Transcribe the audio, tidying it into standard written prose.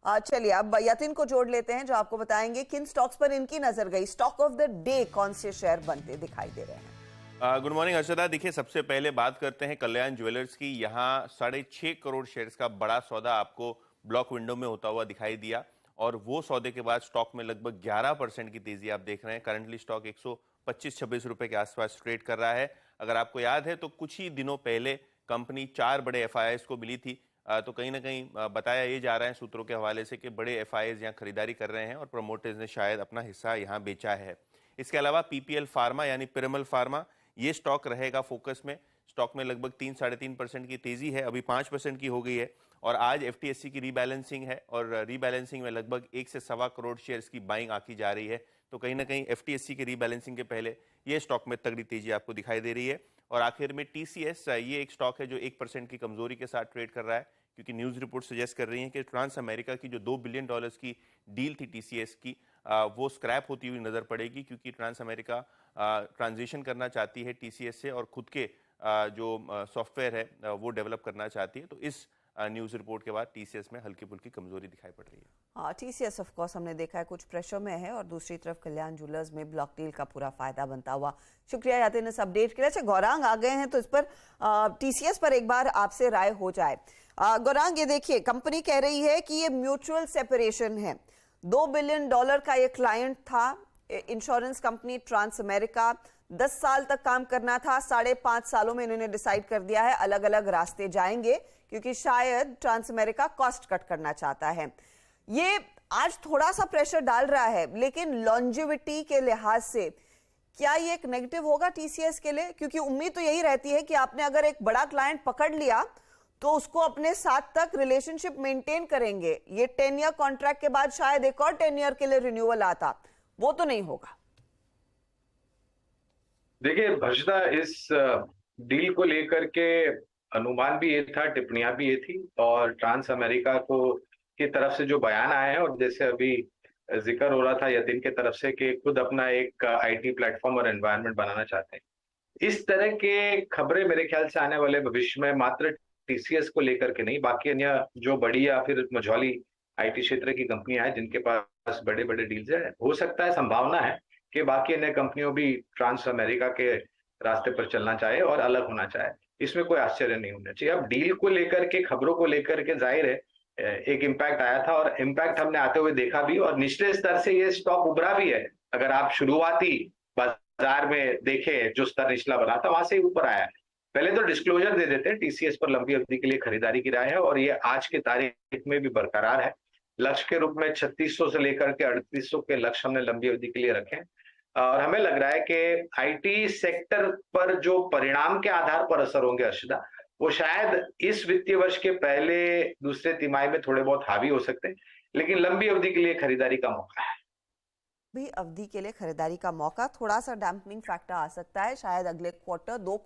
चलिए अब यतिन को जोड़ लेते हैं जो आपको बताएंगे किन स्टॉक्स पर इनकी नजर गई। स्टॉक ऑफ द डे कौन से शेयर बनते दिखाई दे रहे हैं? Good morning Harshada. देखिए, सबसे पहले बात करते हैं कल्याण ज्वेलर्स की। यहाँ 6.5 करोड़ शेयर्स का बड़ा सौदा आपको ब्लॉक विंडो में होता हुआ दिखाई दिया और वो सौदे के बाद स्टॉक में लगभग 11% की तेजी आप देख रहे हैं। करंटली स्टॉक 125-26 रुपए के आसपास ट्रेड कर रहा है। अगर आपको याद है तो कुछ ही दिनों पहले कंपनी 4 बड़े एफआईआईज को मिली थी, तो कहीं ना कहीं बताया ये जा रहा है सूत्रों के हवाले से कि बड़े एफआईआईज यहाँ खरीदारी कर रहे हैं और प्रमोटर्स ने शायद अपना हिस्सा यहाँ बेचा है। इसके अलावा पीपीएल फार्मा यानी पिरामल फार्मा, ये स्टॉक रहेगा फोकस में। स्टॉक में लगभग 3-3.5% की तेजी है, अभी 5% की हो गई है और आज एफटीएससी की रीबैलेंसिंग है और रीबैलेंसिंग में लगभग 1 से सवा करोड़ शेयर्स की बाइंग आकी जा रही है। तो कहीं ना कहीं एफटीएससी की रीबैलेंसिंग के पहले ये स्टॉक में तगड़ी तेजी आपको दिखाई दे रही है। और आखिर में टीसीएस, ये एक स्टॉक है जो 1% की कमजोरी के साथ ट्रेड कर रहा है, क्योंकि न्यूज रिपोर्ट सजेस्ट कर रही है कि ट्रांस अमेरिका की जो $2 बिलियन की डील थी टीसीएस की, वो स्क्रैप होती हुई नजर पड़ेगी, क्योंकि ट्रांस अमेरिका ट्रांजिशन करना चाहती है टीसीएस से और खुद के जो सॉफ्टवेयर है वो डेवलप करना चाहती है। तो इस न्यूज रिपोर्ट के बाद टीसीएस में हल्की फुल्की कमजोरी दिखाई पड़ रही है। हाँ, टीसीएस ऑफ कोर्स हमने देखा है कुछ प्रेशर में है और दूसरी तरफ कल्याण ज्वेलर्स में ब्लॉक डील का पूरा फायदा बनता हुआ। शुक्रिया यातिन इस अपडेट के लिए। अच्छा, गौरांग आ गए हैं तो इस पर टीसीएस पर एक बार आपसे राय हो जाए। गौरांग, ये देखिए कंपनी कह रही है कि ये म्यूचुअल सेपरेशन है। $2 बिलियन का ये क्लाइंट था, इंश्योरेंस कंपनी ट्रांस अमेरिका। 10 साल तक काम करना था, 5.5 सालों में इन्होंने डिसाइड कर दिया है अलग अलग रास्ते जाएंगे, क्योंकि शायद ट्रांस अमेरिका कॉस्ट कट करना चाहता है। ये आज थोड़ा सा प्रेशर डाल रहा है, लेकिन लॉन्जिविटी के लिहाज से क्या ये एक नेगेटिव होगा टीसीएस के लिए? क्योंकि उम्मीद तो यही रहती है कि आपने अगर एक बड़ा क्लाइंट पकड़ लिया तो उसको अपने साथ तक रिलेशनशिप मेंटेन करेंगे। ये 10 ईयर कॉन्ट्रैक्ट के बाद शायद एक और 10 ईयर के लिए रिन्यूअल आता, वो तो नहीं होगा। देखिए हर्षदा, इस डील को लेकर के अनुमान भी ये था, टिप्पणियां भी ये थी और ट्रांस अमेरिका को की तरफ से जो बयान आए हैं और जैसे अभी जिक्र हो रहा था यतिन के तरफ से कि खुद अपना एक आईटी प्लेटफॉर्म और एनवायरनमेंट बनाना चाहते हैं। इस तरह के खबरें मेरे ख्याल से आने वाले भविष्य में मात्र टीसीएस को लेकर के नहीं, बाकी अन्य जो बड़ी या फिर मझौली आईटी क्षेत्र की कंपनियां हैं जिनके पास बड़े बड़े डील्स है, हो सकता है, संभावना है कि बाकी अन्य कंपनियों भी ट्रांस अमेरिका के रास्ते पर चलना चाहे और अलग होना चाहे। इसमें कोई आश्चर्य नहीं होना चाहिए। अब डील को लेकर के, खबरों को लेकर के जाहिर है एक इम्पैक्ट आया था और इम्पैक्ट हमने आते हुए देखा भी और निचले स्तर से ये स्टॉक उभरा भी है। अगर आप शुरुआती बाजार में देखें, जो स्तर निचला बना था वहां से ऊपर आया है। पहले तो डिस्क्लोजर दे देते हैं, टीसीएस पर लंबी अवधि के लिए खरीदारी की राय है और ये आज की तारीख में भी बरकरार है। लक्ष्य के रूप में 3600 से लेकर के 3800 के लक्ष्य हमने लंबी अवधि के लिए रखे हैं और हमें लग रहा है कि आईटी सेक्टर पर जो परिणाम के आधार पर असर होंगे हर्षदा, वो शायद इस वित्तीय वर्ष के पहले दूसरे तिमाही में थोड़े बहुत हावी हो सकते हैं, लेकिन लंबी अवधि के लिए खरीदारी का मौका है। भी अवधि के लिए खरीदारी का मौका, थोड़ा सा डैम्पनिंग फैक्टर आ सकता है शायद अगले क्वार्टर 2